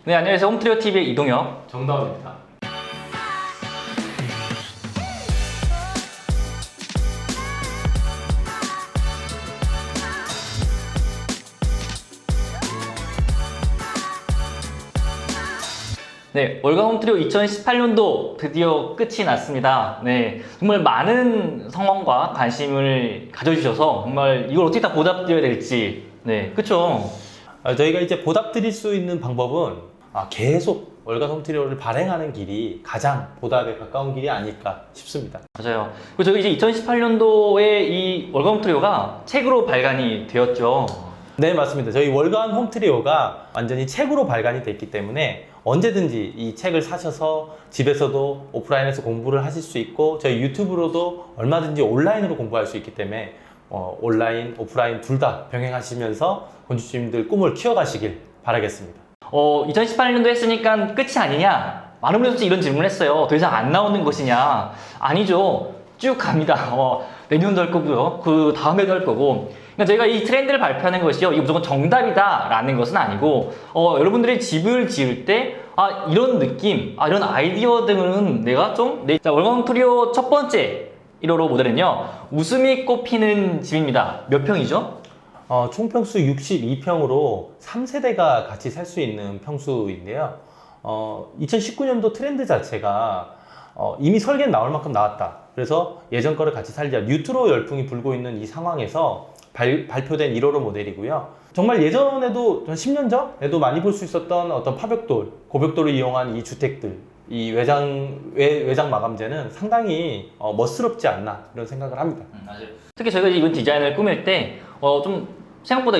네, 안녕하세요. 홈트리오TV의 이동혁, 정다운입니다. 네, 월간 홈트리오 2018년도 드디어 끝이 났습니다. 네, 정말 많은 성원과 관심을 가져주셔서 정말 이걸 어떻게 다 보답드려야 될지, 네, 그쵸? 저희가 이제 보답드릴 수 있는 방법은 계속 월간 홈트리오를 발행하는 길이 가장 보답에 가까운 길이 아닐까 싶습니다. 맞아요. 그리고 저희 이제 2018년도에 이 월간 홈트리오가 책으로 발간이 되었죠. 네, 맞습니다. 저희 월간 홈트리오가 완전히 책으로 발간이 됐기 때문에 언제든지 이 책을 사셔서 집에서도 오프라인에서 공부를 하실 수 있고 저희 유튜브로도 얼마든지 온라인으로 공부할 수 있기 때문에 온라인, 오프라인 둘 다 병행하시면서 건축주님들 꿈을 키워가시길 바라겠습니다. 2018년도 했으니까 끝이 아니냐? 많은 분들이 솔직히 이런 질문을 했어요. 더 이상 안 나오는 것이냐? 아니죠. 쭉 갑니다. 내년도 할 거고요. 그 다음에도 할 거고. 그러니까 저희가 이 트렌드를 발표하는 것이요. 이거 무조건 정답이다 라는 것은 아니고, 여러분들이 집을 지을 때, 이런 느낌, 이런 아이디어 등은 내가 좀, 자, 월간 홈트리오 첫 번째 1호로 모델은요. 웃음이 꽃피는 집입니다. 몇 평이죠? 총평수 62평으로 3세대가 같이 살 수 있는 평수인데요. 2019년도 트렌드 자체가 이미 설계는 나올 만큼 나왔다. 그래서 예전 거를 같이 살자. 뉴트로 열풍이 불고 있는 이 상황에서 발표된 1호로 모델이고요. 정말 예전에도 10년 전에도 많이 볼 수 있었던 어떤 파벽돌, 고벽돌을 이용한 이 주택들, 이 외장 마감재는 상당히 멋스럽지 않나 이런 생각을 합니다. 맞아요. 특히 저희가 이번 디자인을 꾸밀 때 좀 생각보다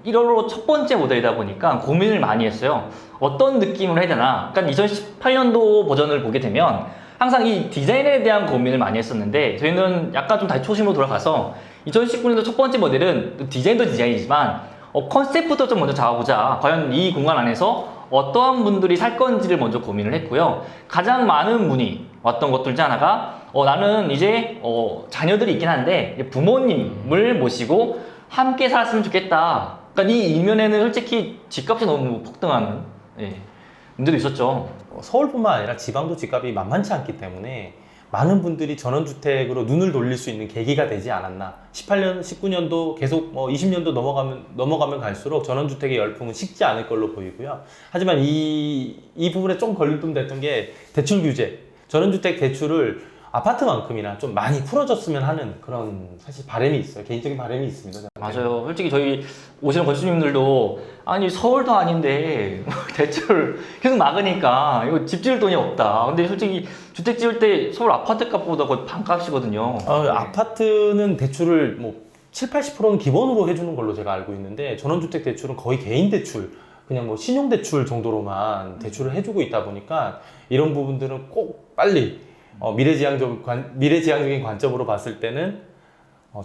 1호로 첫 번째 모델이다 보니까 고민을 많이 했어요. 어떤 느낌으로 해야 되나? 그러니까 2018년도 버전을 보게 되면 항상 이 디자인에 대한 고민을 많이 했었는데 저희는 약간 좀 다시 초심으로 돌아가서 2019년도 첫 번째 모델은 디자인도 디자인이지만 컨셉부터 좀 먼저 잡아보자. 과연 이 공간 안에서 어떠한 분들이 살 건지를 먼저 고민을 했고요. 가장 많은 문의 왔던 것 중에 하나가 나는 이제 자녀들이 있긴 한데 부모님을 모시고 함께 살았으면 좋겠다. 그러니까 이 이면에는 솔직히 집값이 너무 폭등하는 문제도 있었죠. 서울뿐만 아니라 지방도 집값이 만만치 않기 때문에 많은 분들이 전원주택으로 눈을 돌릴 수 있는 계기가 되지 않았나. 18년, 19년도 계속 20년도 넘어가면 갈수록 전원주택의 열풍은 식지 않을 걸로 보이고요. 하지만 이 부분에 좀 걸림돌 됐던 게 대출 규제. 전원주택 대출을 아파트만큼이나 좀 많이 풀어줬으면 하는 그런 사실 바람이 있어요. 개인적인 바람이 있습니다. 맞아요. 솔직히 저희 오시는 건축주님들도 아니 서울도 아닌데 대출 계속 막으니까 이거 집 지을 돈이 없다. 근데 솔직히 주택 지을 때 서울 아파트 값보다 거의 반값이거든요. 아파트는 대출을 7, 80%는 기본으로 해주는 걸로 제가 알고 있는데 전원주택 대출은 거의 개인 대출 그냥 신용대출 정도로만 대출을 해주고 있다 보니까 이런 부분들은 꼭 빨리 미래지향적인 관점으로 봤을 때는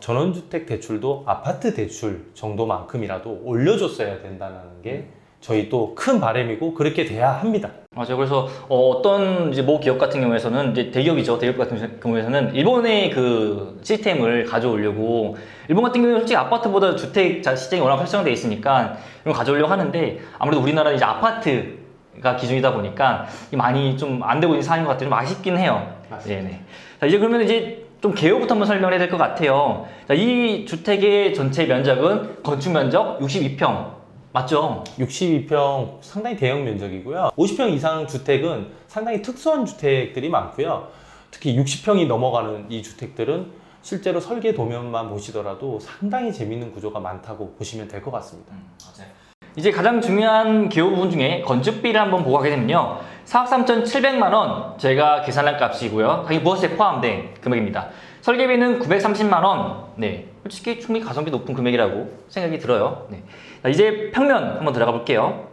전원주택 대출도 아파트 대출 정도만큼이라도 올려줬어야 된다는 게 저희 또 큰 바람이고 그렇게 돼야 합니다. 맞아요. 그래서 어떤 이제 모 기업 같은 경우에서는 이제 대기업 같은 경우에서는 일본의 그 시스템을 가져오려고 일본 같은 경우는 솔직히 아파트보다 주택 시장이 워낙 활성화되어 있으니까 이런 거 가져오려고 하는데 아무래도 우리나라는 이제 아파트가 기준이다 보니까 많이 좀 안 되고 있는 상황인 것 같아요. 좀 아쉽긴 해요. 네네. 자, 이제 그러면 이제 좀 개요부터 한번 설명을 해야 될 것 같아요. 자, 이 주택의 전체 면적은 건축 면적 62평. 맞죠? 62평 상당히 대형 면적이고요. 50평 이상 주택은 상당히 특수한 주택들이 많고요. 특히 60평이 넘어가는 이 주택들은 실제로 설계 도면만 보시더라도 상당히 재밌는 구조가 많다고 보시면 될 것 같습니다. 맞아요. 이제 가장 중요한 개요 부분 중에 건축비를 한번 보고 가게 되면요. 4억 3,700만 원 저희가 계산한 값이고요. 가격 부가세 포함된 금액입니다. 설계비는 930만 원. 네, 솔직히 충분히 가성비 높은 금액이라고 생각이 들어요. 네. 자, 이제 평면 한번 들어가 볼게요.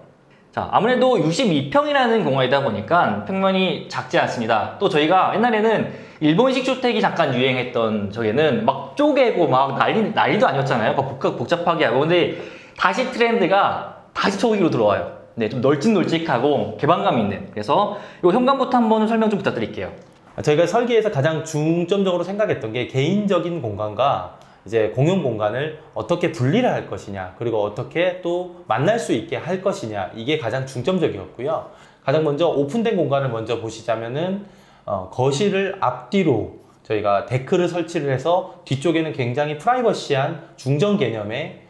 자, 아무래도 62평이라는 공간이다 보니까 평면이 작지 않습니다. 또 저희가 옛날에는 일본식 주택이 잠깐 유행했던 저게는 막 쪼개고 막 난리도 아니었잖아요. 막 복잡하게 하고. 근데 다시 트렌드가 다시 초기로 들어와요. 네, 좀 널찍널찍하고 개방감 있는. 그래서 이 현관부터 한번 설명 좀 부탁드릴게요. 저희가 설계에서 가장 중점적으로 생각했던 게 개인적인 공간과 이제 공용 공간을 어떻게 분리를 할 것이냐, 그리고 어떻게 또 만날 수 있게 할 것이냐, 이게 가장 중점적이었고요. 가장 먼저 오픈된 공간을 먼저 보시자면은 거실을 앞뒤로 저희가 데크를 설치를 해서 뒤쪽에는 굉장히 프라이버시한 중정 개념의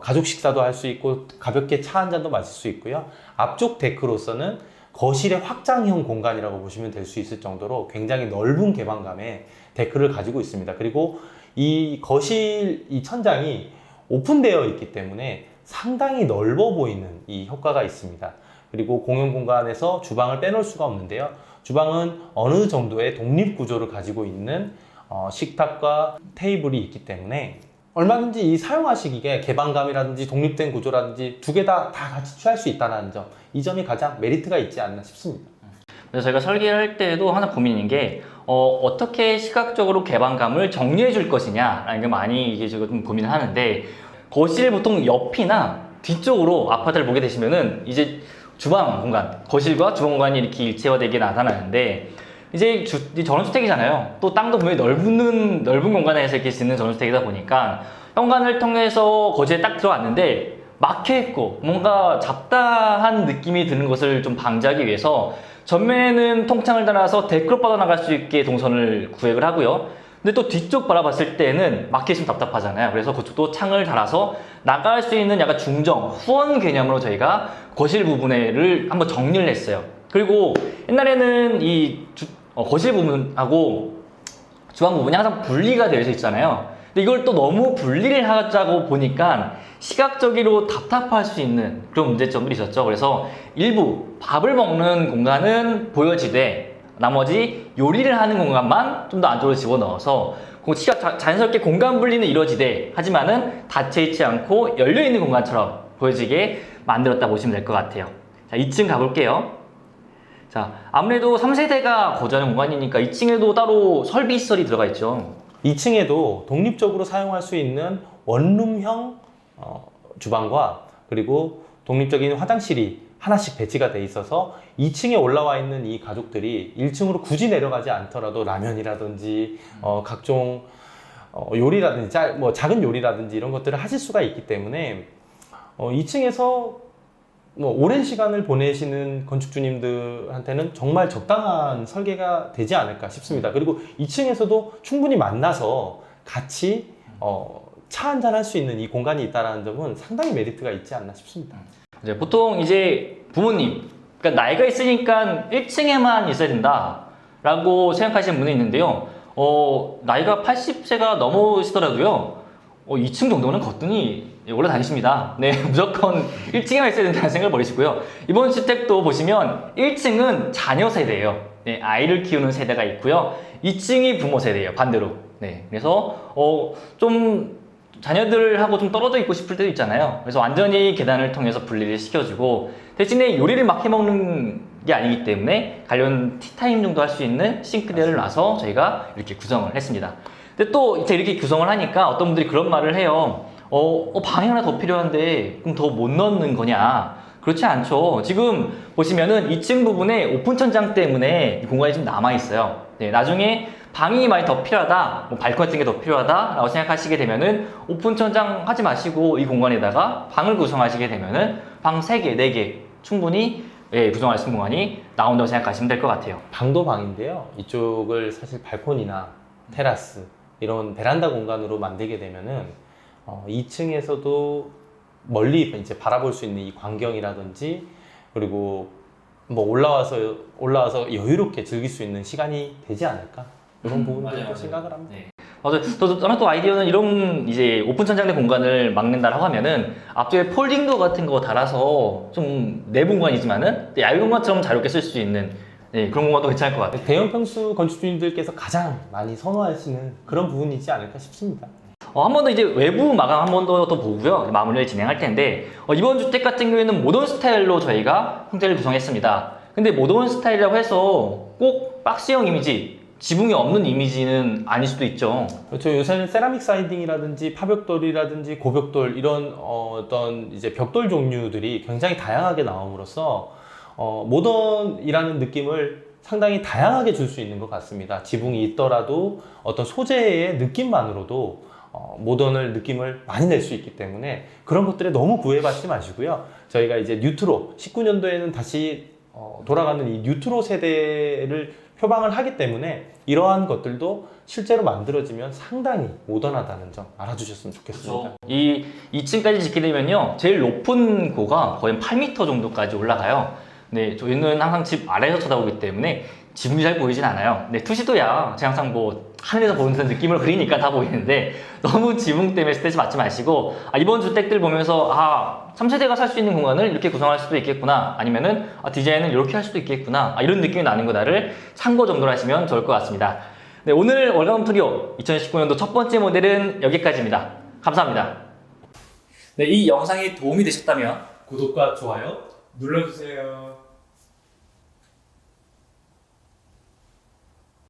가족 식사도 할 수 있고 가볍게 차 한 잔도 마실 수 있고요. 앞쪽 데크로서는 거실의 확장형 공간이라고 보시면 될 수 있을 정도로 굉장히 넓은 개방감의 데크를 가지고 있습니다. 그리고 이 거실 이 천장이 오픈되어 있기 때문에 상당히 넓어 보이는 이 효과가 있습니다. 그리고 공용 공간에서 주방을 빼놓을 수가 없는데요. 주방은 어느 정도의 독립 구조를 가지고 있는 식탁과 테이블이 있기 때문에 얼마든지 이 사용하시기에 개방감이라든지 독립된 구조라든지 두 개 다 같이 취할 수 있다는 점, 이 점이 가장 메리트가 있지 않나 싶습니다. 그래서 저희가 설계를 할 때도 하나 고민인 게 어떻게 시각적으로 개방감을 정리해 줄 것이냐라는 게 많이 이게 지금 고민을 하는데, 거실 보통 옆이나 뒤쪽으로 아파트를 보게 되시면은 이제 주방 공간, 거실과 주방 공간이 이렇게 일체화되게 나타나는데, 이제 전원주택이잖아요. 또 땅도 분명히 넓은 공간에서 이렇게 짓는 전원주택이다 보니까 현관을 통해서 거실에 딱 들어왔는데 막혀있고 뭔가 잡다한 느낌이 드는 것을 좀 방지하기 위해서 전면에는 통창을 달아서 데크로 뻗어나갈 수 있게 동선을 구획을 하고요. 근데 또 뒤쪽 바라봤을 때는 막혀있으면 답답하잖아요. 그래서 그쪽도 창을 달아서 나갈 수 있는 약간 중정, 후원 개념으로 저희가 거실 부분을 한번 정리를 했어요. 그리고 옛날에는 이 거실 부분하고 주방 부분이 항상 분리가 되어 있잖아요. 근데 이걸 또 너무 분리를 하자고 보니까 시각적으로 답답할 수 있는 그런 문제점들이 있었죠. 그래서 일부 밥을 먹는 공간은 보여지되 나머지 요리를 하는 공간만 좀 더 안쪽으로 집어넣어서 시각 자연스럽게 공간 분리는 이루어지되 하지만은 닫혀있지 않고 열려있는 공간처럼 보여지게 만들었다 보시면 될 것 같아요. 자, 2층 가볼게요. 자, 아무래도 3세대가 거주하는 공간이니까 2층에도 따로 설비 시설이 들어가 있죠. 2층에도 독립적으로 사용할 수 있는 원룸형 주방과 그리고 독립적인 화장실이 하나씩 배치가 돼 있어서 2층에 올라와 있는 이 가족들이 1층으로 굳이 내려가지 않더라도 라면이라든지 각종 요리라든지 작은 요리라든지 이런 것들을 하실 수가 있기 때문에 2층에서 오랜 시간을 보내시는 건축주님들한테는 정말 적당한 설계가 되지 않을까 싶습니다. 그리고 2층에서도 충분히 만나서 같이 차 한잔 할 수 있는 이 공간이 있다는 점은 상당히 메리트가 있지 않나 싶습니다. 이제 보통 이제 부모님, 그러니까 나이가 있으니까 1층에만 있어야 된다라고 생각하시는 분이 있는데요. 나이가 80세가 넘으시더라도요. 2층 정도는 거뜬히 올라다니십니다. 네, 무조건 1층에만 있어야 된다는 생각을 버리시고요. 이번 주택도 보시면 1층은 자녀 세대예요. 네, 아이를 키우는 세대가 있고요. 2층이 부모 세대예요. 반대로. 네, 그래서 좀 자녀들하고 좀 떨어져 있고 싶을 때도 있잖아요. 그래서 완전히 계단을 통해서 분리를 시켜주고 대신에 요리를 막 해먹는 게 아니기 때문에 관련 티타임 정도 할 수 있는 싱크대를 놔서 저희가 이렇게 구성을 했습니다. 근데 또 이제 이렇게 구성을 하니까 어떤 분들이 그런 말을 해요. 방이 하나 더 필요한데 그럼 더 못 넣는 거냐? 그렇지 않죠. 지금 보시면은 2층 부분에 오픈 천장 때문에 공간이 좀 남아 있어요. 네, 나중에 방이 많이 더 필요하다, 발코니 같은 게 더 필요하다 라고 생각하시게 되면은 오픈 천장 하지 마시고 이 공간에다가 방을 구성하시게 되면은 방 3개, 4개 충분히 구성할 수 있는 공간이 나온다고 생각하시면 될 것 같아요. 방도 방인데요. 이쪽을 사실 발코니나 테라스 이런 베란다 공간으로 만들게 되면은 2층에서도 멀리 이제 바라볼 수 있는 이 광경이라든지 그리고 올라와서 여유롭게 즐길 수 있는 시간이 되지 않을까 이런 부분도 생각을 합니다. 네. 맞아요. 저는 또 아이디어는 이런 이제 오픈 천장된 공간을 막는다라고 하면은 앞쪽에 폴딩도 같은 거 달아서 좀 내부 공간이지만은 야외 공간처럼 자유롭게 쓸 수 있는 그런 공간도 괜찮을 것 같아요. 대형 평수 건축주님들께서 가장 많이 선호하시는 그런 부분이지 않을까 싶습니다. 한 번 더 이제 외부 마감 한 번 더 보고요. 마무리를 진행할 텐데 이번 주택 같은 경우에는 모던 스타일로 저희가 형태를 구성했습니다. 근데 모던 스타일이라고 해서 꼭 박스형 이미지, 지붕이 없는 이미지는 아닐 수도 있죠. 그렇죠. 요새는 세라믹 사이딩이라든지 파벽돌이라든지 고벽돌 이런 어떤 이제 벽돌 종류들이 굉장히 다양하게 나옴으로써 모던이라는 느낌을 상당히 다양하게 줄 수 있는 것 같습니다. 지붕이 있더라도 어떤 소재의 느낌만으로도 모던을 느낌을 많이 낼 수 있기 때문에 그런 것들에 너무 구애받지 마시고요. 저희가 이제 뉴트로 19년도에는 다시 돌아가는 이 뉴트로 세대를 표방을 하기 때문에 이러한 것들도 실제로 만들어지면 상당히 모던하다는 점 알아주셨으면 좋겠습니다. 이 2층까지 짓게 되면요, 제일 높은 고가 거의 8m 정도까지 올라가요. 네, 저희는 항상 집 아래에서 쳐다보기 때문에 지붕이 잘 보이진 않아요. 네, 투시도야 제가 항상 뭐 하늘에서 보는 듯한 느낌을 그리니까 다 보이는데 너무 지붕 때문에 스트레스 받지 마시고, 이번 주택들 보면서 3세대가 살 수 있는 공간을 이렇게 구성할 수도 있겠구나, 아니면은 디자인을 이렇게 할 수도 있겠구나, 이런 느낌이 나는 거다를 참고 정도로 하시면 좋을 것 같습니다. 네, 오늘 월감 투리오 2019년도 첫 번째 모델은 여기까지입니다. 감사합니다. 네, 이 영상이 도움이 되셨다면 구독과 좋아요 눌러주세요.